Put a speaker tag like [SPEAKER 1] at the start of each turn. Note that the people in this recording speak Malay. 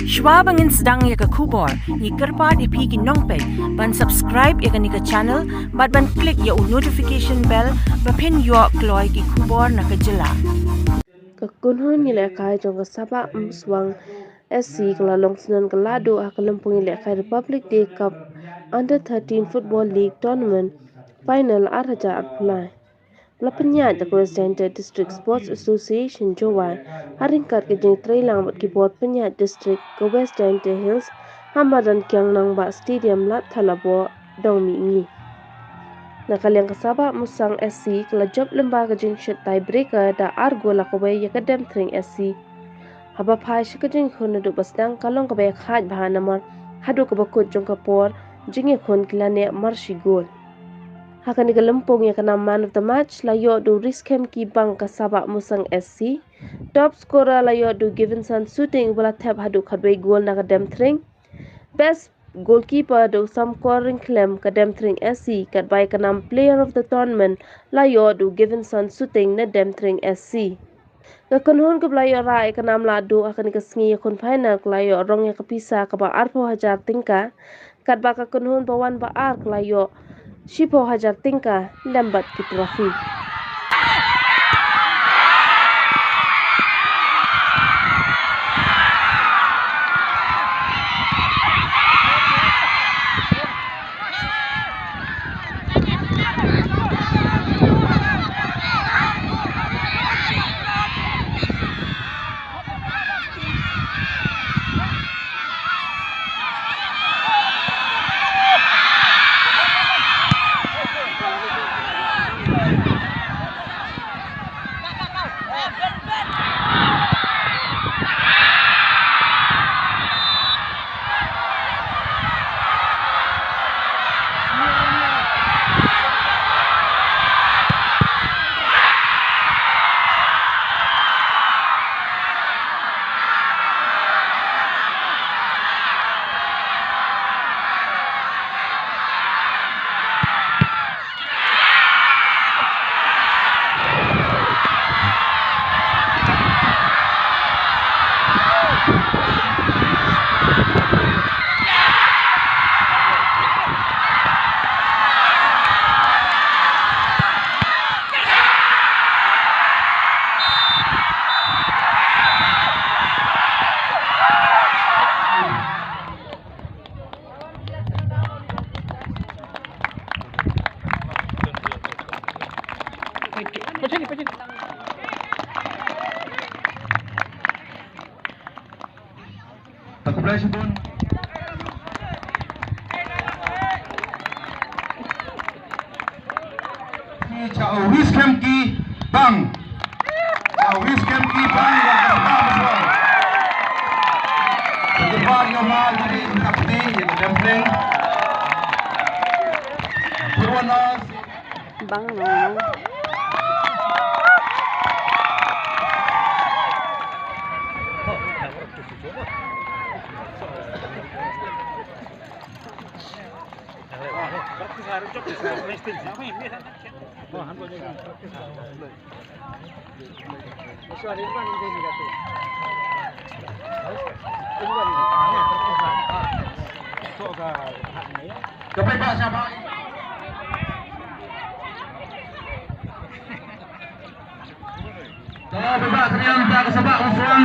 [SPEAKER 1] Shwa bangin sedang ya ke kubor, ni kerpat ipi ki nongpek, ban subscribe ya ke ni ke channel, ban klik ya notification bell, bapin yo kloy ki kubor na ke jela.
[SPEAKER 2] Ke kynhun Ialehkai jong ke Sabah Muswang SC kelalong syndon ke ladduh haka Lyngpung Ialehkai Republic Day Cup Under 13 Football League Tournament Final Ladthadlaboh. Pynïaid ke Jaiñtia District Sports Association Jowai ryngkat ke jingïatreilang buat keyboard pynïaid District ke West Jaiñtia Hills Haba dan Kiang Nangbah Stadium Ladthadlaboh Dongmihsngi. Nakaliang ke Sabah Muswang SC kala job lemba ke jingïashut tiebreaker da argo lakaway ya ke Demthring SC. Haba phai ke jingïakhun naduh basdang kalong ke bayak haj bahan namar hadu ke bakut jong ke por jingïakhun kilane marshi gol. Haka ni ke Lyngpung ya kena man of the match layo du Riskhemki Bang ke Sabah Muswang SC. Top scorer layo du Given Son Suting bola tap hadu kadway gol na ke Demthring. Best goalkeeper du Samkor Ryngkhlem ke Demthring SC kadway kenam player of the tournament layo du Given Son Suting na Demthring SC. Ke kynhun ke layo rai kenam ladduh akan ke jingïakhun final ke layo rong ya kepisah ke ba arpo hajar tingka kadba ke kynhun bawan ba ar ke layo Shipo hajar tingka lambat ki trofi.
[SPEAKER 3] Riskhemki Bang. Riskhemki Bang yang Sabah Muswang. Depan normal dari Sakti yang Demthring. Purwanas
[SPEAKER 2] Bang no.
[SPEAKER 3] Kepada Sabah. Bebas yang tak Sabah Muswang.